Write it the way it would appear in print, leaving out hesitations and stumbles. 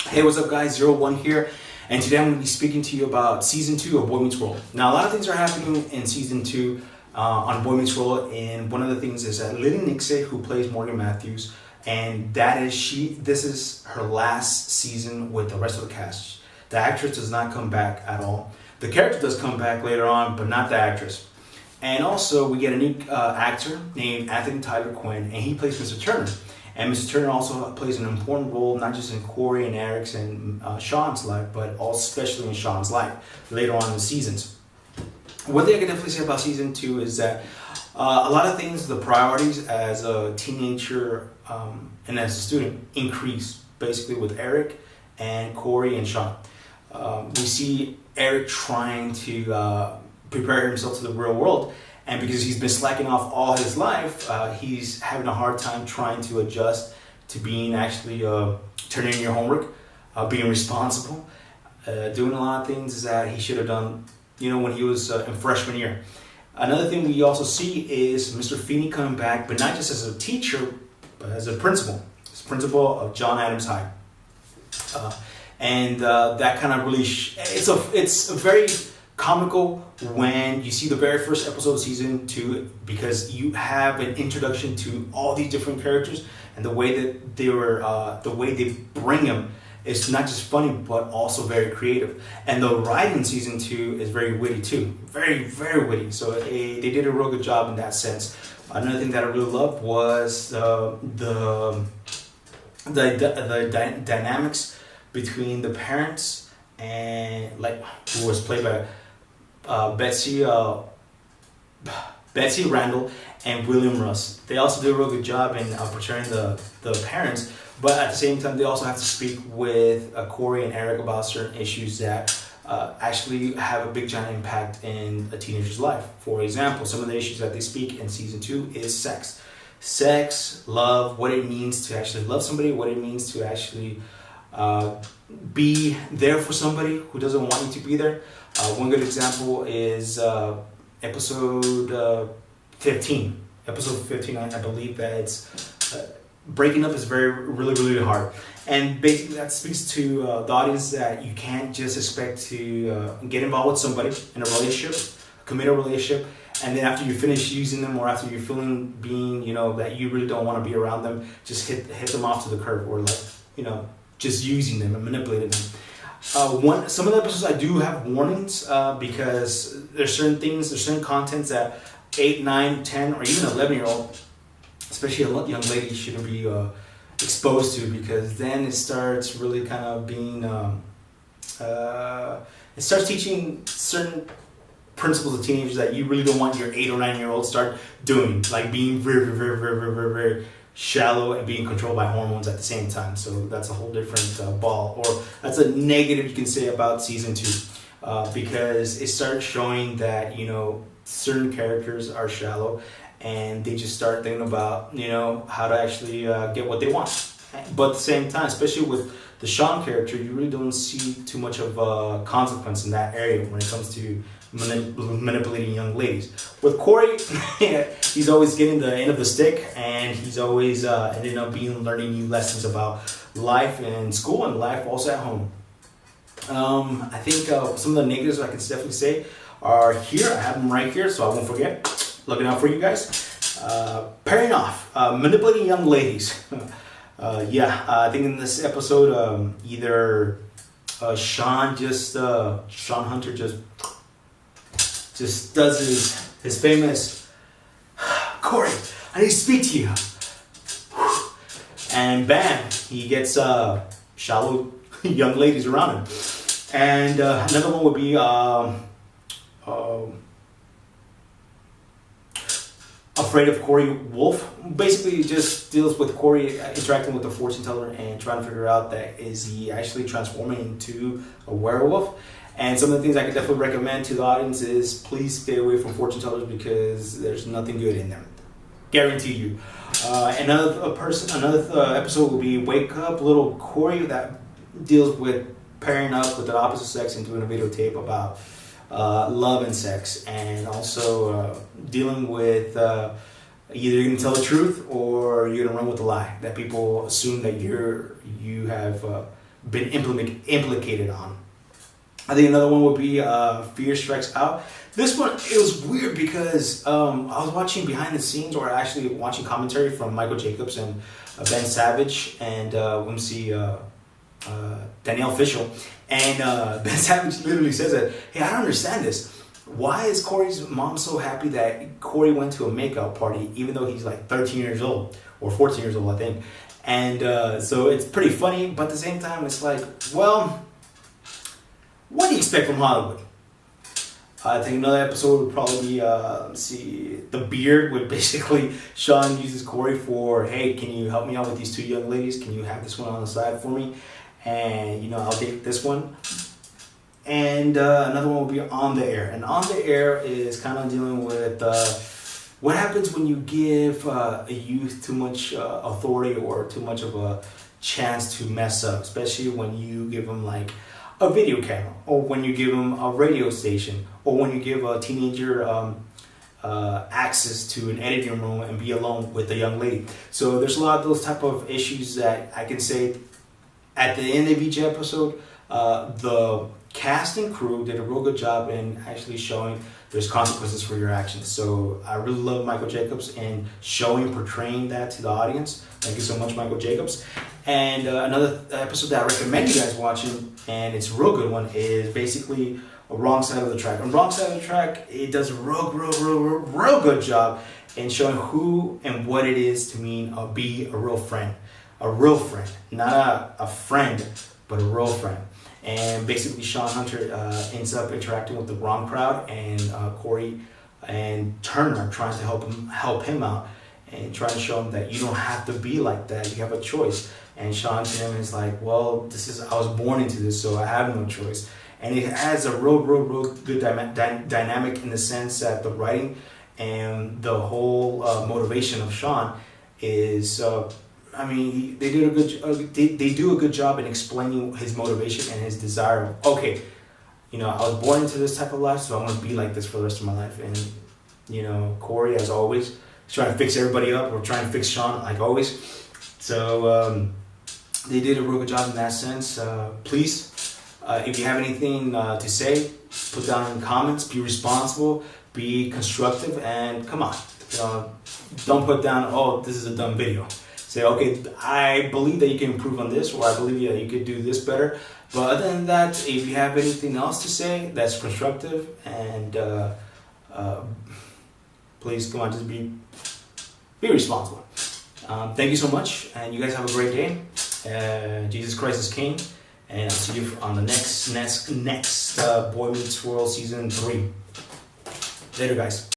Hey, what's up guys, 01 here, and today I'm going to be speaking to you about Season 2 of Boy Meets World. Now, a lot of things are happening in Season 2 on Boy Meets World, and one of the things is that Lily Nicksay, who plays Morgan Matthews, and this is her last season with the rest of the cast. The actress does not come back at all. The character does come back later on, but not the actress. And also, we get a new actor named Anthony Tyler Quinn, and he plays Mr. Turner. And Mr. Turner also plays an important role, not just in Cory and Eric's and Shawn's life, but also especially in Shawn's life later on in the seasons. One thing I can definitely say about Season 2 is that a lot of things, the priorities as a teenager and as a student increase, basically with Eric and Cory and Shawn. We see Eric trying to prepare himself to the real world. And because he's been slacking off all his life, he's having a hard time trying to adjust to being actually turning in your homework, being responsible, doing a lot of things that he should have done, when he was in freshman year. Another thing we also see is Mister Feeny coming back, but not just as a teacher, but as a principal. He's principal of John Adams High. That kind of really, it's a very comical when you see the very first episode of Season 2, because you have an introduction to all these different characters, and the way that they bring them is not just funny but also very creative. And the writing in Season 2 is very witty too, very, very witty. So they did a real good job in that sense. Another thing that I really loved was the dynamics between the parents and who was played by Betsy, Randle, and William Russ. They also do a real good job in portraying the parents, but at the same time they also have to speak with Cory and Eric about certain issues that actually have a big giant impact in a teenager's life. For example, some of the issues that they speak in Season 2 is sex, love, what it means to actually love somebody, what it means to actually be there for somebody who doesn't want you to be there. One good example is episode 15. Episode 15, I believe that it's breaking up is really, really hard. And basically that speaks to the audience that you can't just expect to get involved with somebody in a relationship, commit a relationship, and then after you finish using them, or after you're feeling that you really don't want to be around them, just hit them off to the curb, or just using them and manipulating them. Some of the episodes I do have warnings because there's certain contents that 8, 9, 10, or even 11-year-old, especially a young lady, shouldn't be exposed to, because then it starts really kind of being, it starts teaching certain principles to teenagers that you really don't want your 8 or 9-year-old start doing, like being very, very, very, very, very, very shallow and being controlled by hormones at the same time. So that's a whole different ball, or that's a negative you can say about Season 2, because it starts showing that certain characters are shallow and they just start thinking about how to actually get what they want. But at the same time, especially with the Shawn character, you really don't see too much of a consequence in that area when it comes to manipulating young ladies. With Cory, he's always getting the end of the stick, and he's always ending up learning new lessons about life in school and life also at home. I think some of the negatives I can definitely say are here. I have them right here, so I won't forget. Looking out for you guys. Pairing off, manipulating young ladies. I think in this episode, either Shawn Hunter just does his famous, Cory, I need to speak to you. And bam, he gets shallow young ladies around him. And another one would be Afraid of Cory Wolf. Basically, it just deals with Cory interacting with the fortune teller and trying to figure out that is he actually transforming into a werewolf. And some of the things I could definitely recommend to the audience is please stay away from fortune tellers, because there's nothing good in them. Guarantee you. Another episode will be Wake Up Little Cory, that deals with pairing up with the opposite sex and doing a videotape about love and sex, and also dealing with either you're going to tell the truth or you're going to run with the lie that people assume that you have been implicated on. I think another one would be Fear Strikes Out. This one, it was weird because I was watching behind the scenes, or actually watching commentary from Michael Jacobs and Ben Savage and Danielle Fishel. And Ben Savage literally says that, hey, I don't understand this. Why is Cory's mom so happy that Cory went to a makeout party, even though he's like 13 years old, or 14 years old, I think. And so it's pretty funny, but at the same time, it's like, well, what do you expect from Hollywood? I think another episode would probably be, The Beard, with basically Shawn uses Cory for, hey, can you help me out with these two young ladies? Can you have this one on the side for me? And, I'll take this one. And another one will be On the Air. And On the Air is kind of dealing with what happens when you give a youth too much authority or too much of a chance to mess up, especially when you give them like a video camera, or when you give them a radio station, or when you give a teenager access to an editing room and be alone with a young lady. So there's a lot of those type of issues that I can say at the end of each episode, the cast and crew did a real good job in actually showing there's consequences for your actions. So I really love Michael Jacobs in portraying that to the audience. Thank you so much, Michael Jacobs. And another episode that I recommend you guys watching, and it's a real good one, is basically Wrong Side of the Track. On Wrong Side of the Track, it does a real good job in showing who and what it is to be a real friend. A real friend. Not a friend, but a real friend. And basically Shawn Hunter ends up interacting with the wrong crowd, and Cory and Turner trying to help him out and trying to show him that you don't have to be like that. You have a choice. And Shawn to him is like, well, I was born into this, so I have no choice. And it has a real good dynamic in the sense that the writing and the whole motivation of Shawn is, they do a good job in explaining his motivation and his desire of, okay, I was born into this type of life, so I'm going to be like this for the rest of my life. And, Cory, as always, is trying to fix everybody up, or trying to fix Shawn, like always. So they did a real good job in that sense. Please, if you have anything to say, put down in the comments. Be responsible, be constructive, and come on. Don't put down, oh, this is a dumb video. Say, okay, I believe that you can improve on this, or I believe that you could do this better. But other than that, if you have anything else to say that's constructive, and please, come on, just be responsible. Thank you so much, and you guys have a great day. Jesus Christ is King, and I'll see you on the next Boy Meets World Season 3. Later, guys.